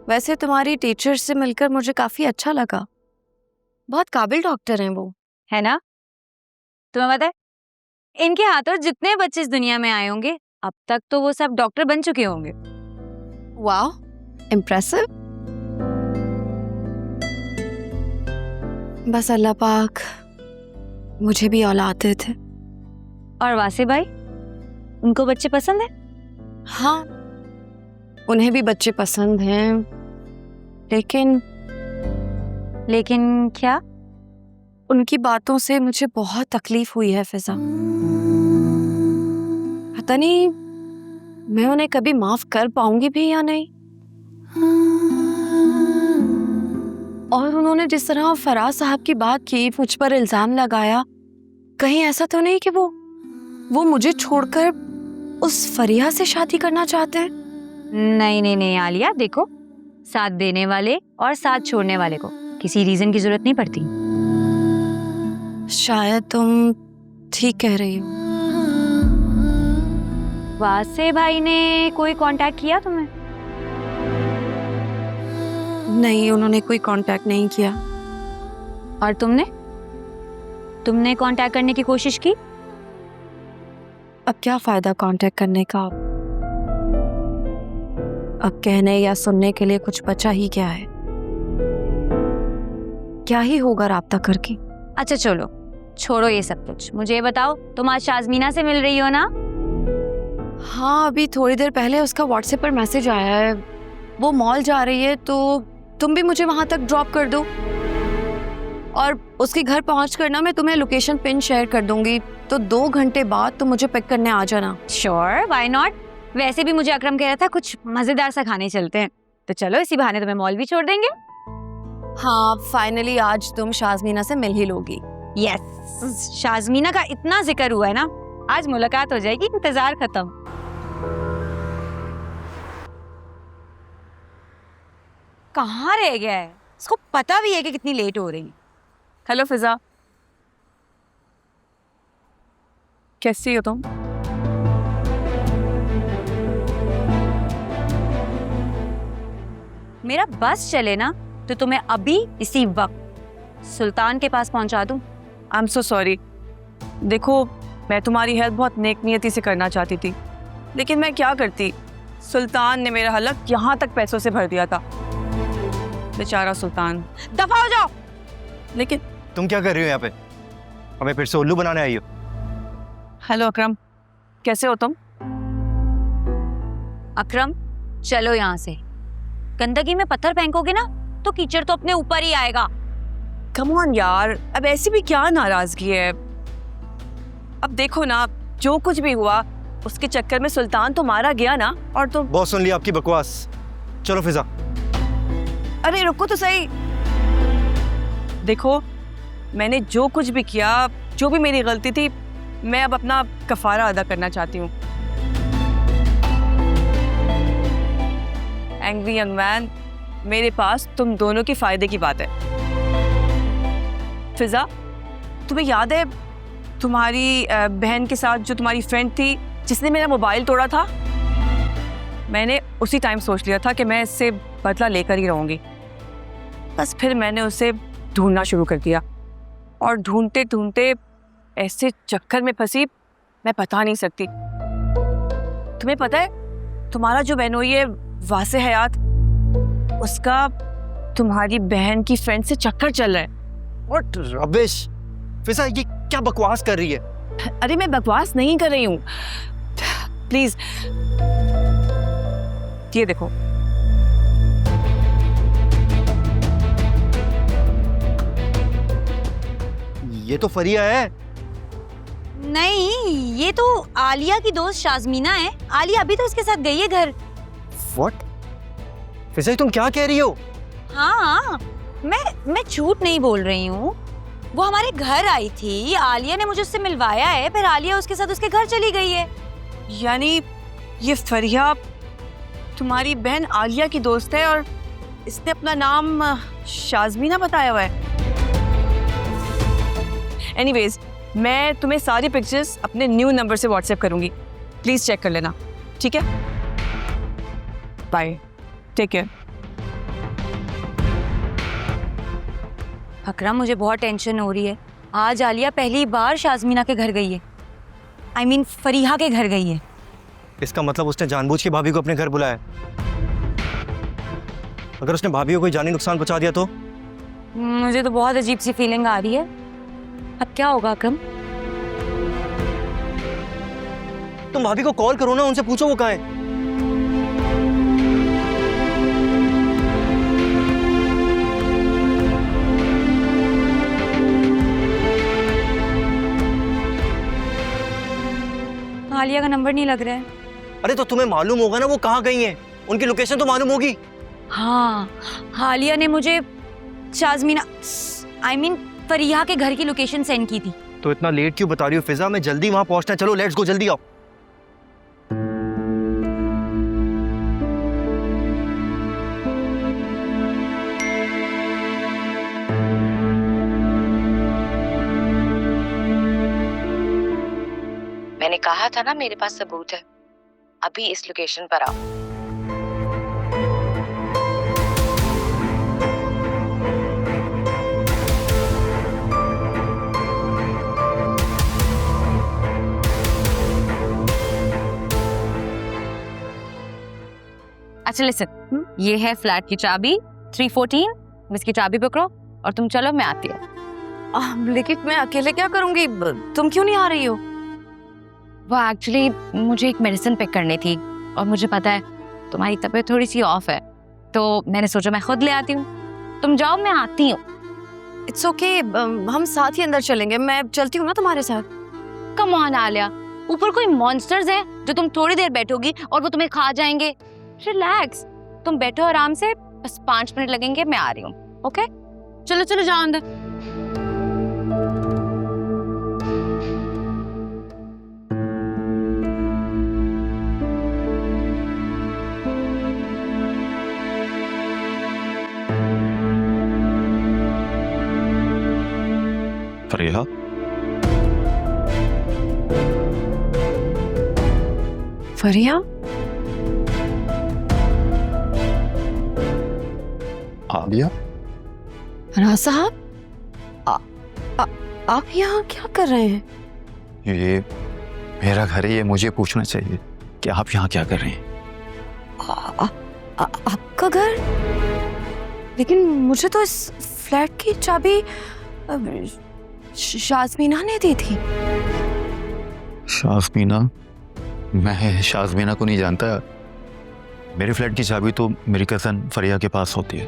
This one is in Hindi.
वैसे तुम्हारी टीचर से मिलकर मुझे काफी अच्छा लगा। बहुत काबिल डॉक्टर हैं वो, है ना? तुम्हें पता है, इनके हाथों जितने बच्चे इस दुनिया में आए होंगे अब तक तो वो सब डॉक्टर बन चुके होंगे। वाह, इम्प्रेसिव। बस अल्लाह पाक मुझे भी औलाद दे थे। और वासे भाई, उनको बच्चे पसंद है? हाँ, उन्हें भी बच्चे पसंद हैं, लेकिन क्या? उनकी बातों से मुझे बहुत तकलीफ हुई है फिजा। पता नहीं मैं उन्हें कभी माफ कर पाऊंगी भी या नहीं। और उन्होंने जिस तरह फराज साहब की बात की, मुझ पर इल्जाम लगाया, कहीं ऐसा तो नहीं कि वो मुझे छोड़कर उस फरिया से शादी करना चाहते हैं? नहीं नहीं नहीं आलिया, देखो, साथ देने वाले और साथ छोड़ने वाले को किसी रीजन की जरूरत नहीं पड़ती। शायद तुम ठीक कह रही हो। वासे भाई ने कोई कांटेक्ट किया तुम्हें? नहीं, उन्होंने कोई कांटेक्ट नहीं किया। और तुमने कांटेक्ट करने की कोशिश की? अब क्या फायदा कांटेक्ट करने का? अब कहने या सुनने के लिए कुछ बचा ही क्या है? क्या ही होगा राब्ता करके। अच्छा चलो, छोड़ो ये सब कुछ, मुझे ये बताओ, तुम आज शाज़मीना से मिल रही हो ना? हाँ, अभी थोड़ी देर पहले उसका व्हाट्सएप पर मैसेज आया है। वो मॉल जा रही है, तो तुम भी मुझे वहां तक ड्रॉप कर दो और उसके घर पहुंच कर ना मैं तुम्हें लोकेशन पिन शेयर कर दूंगी, तो 2 घंटे बाद तुम मुझे पिक करने आ जाना। Sure, why not. वैसे भी मुझे अकरम कह रहा था कुछ मजेदार सा खाने चलते हैं, तो चलो इसी बहाने तुम्हें मॉल भी छोड़ देंगे। हाँ, फाइनली आज तुम शाज़मीना से मिल ही लोगी। यस, शाज़मीना का इतना जिक्र हुआ है ना, आज मुलाकात हो जाएगी, इंतजार खत्म। कहाँ रह गया है? इसको पता भी है कि कितनी लेट हो रही है। हेलो फिजा, कैसी हो तुम? मेरा बस चले ना तो तुम्हें अभी इसी वक्त सुल्तान के पास पहुंचा दूं। I am so sorry. देखो, मैं तुम्हारी हेल्प बहुत नेक नियति से करना चाहती थी, लेकिन मैं क्या करती, सुल्तान ने मेरा हलक यहाँ तक पैसों से भर दिया था। बेचारा सुल्तान। दफा हो जाओ। लेकिन तुम क्या कर रही हो यहाँ पे? हमें फिर से उल्लू बनाने आई हो? हेलो अकरम, कैसे हो तुम? अकरम, चलो यहाँ से। गंदगी में पत्थर फेंकोगे ना तो कीचड़ तो अपने ऊपर ही आएगा। कम ऑन यार, अब ऐसी भी क्या नाराजगी है? अब देखो ना, जो कुछ भी हुआ उसके चक्कर में सुल्तान तो मारा गया ना, और तुम। बहुत सुन लिया आपकी बकवास, चलो फिजा। अरे रुको तो सही। देखो, मैंने जो कुछ भी किया, जो भी मेरी गलती थी, मैं अब अपना कफारा अदा करना चाहती हूँ। एंग्री यंग मैन, मेरे पास तुम दोनों के फायदे की बात है। फिजा, तुम्हें याद है तुम्हारी बहन के साथ जो तुम्हारी फ्रेंड थी जिसने मेरा मोबाइल तोड़ा था? मैंने उसी टाइम सोच लिया था कि मैं इससे बदला लेकर ही रहूंगी। बस फिर मैंने उसे ढूंढना शुरू कर दिया, और ढूंढते ढूंढते ऐसे चक्कर में फंसी मैं बता नहीं सकती। तुम्हें पता है, तुम्हारा जो बहनोई है वासे हयात, उसका तुम्हारी बहन की फ्रेंड से चक्कर चल रहा है। What rubbish! फिजा, ये क्या बकवास कर रही है? अरे मैं बकवास नहीं कर रही हूँ, प्लीज ये देखो। ये तो फरिया है। नहीं, ये तो आलिया की दोस्त शाज़मीना है। आलिया अभी तो इसके साथ गई है घर। व्हाट? फिजा, तुम क्या कह रही हो? हाँ, मैं झूठ नहीं बोल रही हूँ। वो हमारे घर आई थी, आलिया ने मुझे उससे मिलवाया है, फिर आलिया उसके साथ उसके घर चली गई है। यानी ये फरिया तुम्हारी बहन आलिया की दोस्त है, और इसने अपना नाम शाज़मीना बताया हुआ है। एनीवेज, मैं तुम्हें सारी पिक्चर्स अपने न्यू नंबर से व्हाट्सएप करूंगी, प्लीज चेक कर लेना, ठीक है? Bye, take care. अकरम, मुझे बहुत टेंशन हो रही है। आज आलिया पहली बार शाज़मीना के घर गई है। I mean, फरीहा के घर गई है। इसका मतलब उसने जानबूझ के भाभी को अपने घर बुलाया। अगर उसने भाभी को कोई जानी नुकसान पहुंचा दिया तो? मुझे तो बहुत अजीब सी फीलिंग आ रही है। अब क्या होगा अकरम? तुम भाभी को कॉल करो ना, उनसे पूछो वो कहाँ है। आलिया का नंबर नहीं लग रहा है। अरे तो तुम्हें मालूम होगा ना वो कहाँ गई हैं, उनकी लोकेशन तो मालूम होगी। हाँ, आलिया ने मुझे शाज़मीना I mean, फरीहा के घर की लोकेशन सेंड की थी। तो इतना लेट क्यों बता रही हो फिजा? मैं जल्दी वहां पहुंचना है। चलो लेट्स गो, जल्दी आओ। मैंने कहा था ना मेरे पास सबूत है। अभी इस लोकेशन पर आओ। अच्छा लिसन, ये है फ्लैट की चाबी 314। इसकी चाबी पकड़ो और तुम चलो, मैं आती हूँ। लेकिन मैं अकेले क्या करूंगी? तुम क्यों नहीं आ रही हो? वो एक्चुअली मुझे एक मेडिसिन पिक करनी थी और मुझे पता है तुम्हारी तबीयत थोड़ी सी ऑफ है, तो मैंने सोचा मैं खुद ले आती हूँ। तुम जाओ, मैं आती हूँ। इट्स ओके, हम साथ ही अंदर चलेंगे। मैं चलती हूँ ना तुम्हारे साथ। कम ऑन आलिया, ऊपर कोई मॉन्स्टर्स हैं जो तुम थोड़ी देर बैठोगी और वो तुम्हें खा जाएंगे। रिलैक्स, तुम बैठो आराम से, बस 5 मिनट लगेंगे, मैं आ रही हूँ। ओके, चलो चलो जाओ अंदर। फरीहा, फरिया, आलिया, राज साहब, आप यहाँ क्या कर रहे हैं? ये मेरा घर है, ये मुझे पूछना चाहिए कि आप यहाँ क्या कर रही हैं? आपका घर? लेकिन मुझे तो इस फ्लैट की चाबी शाज़मीना ने दी थी। शाज़मीना? मैं शाज़मीना को नहीं जानता। मेरे फ्लैट की चाबी तो मेरी कज़न फरिया के पास होती है।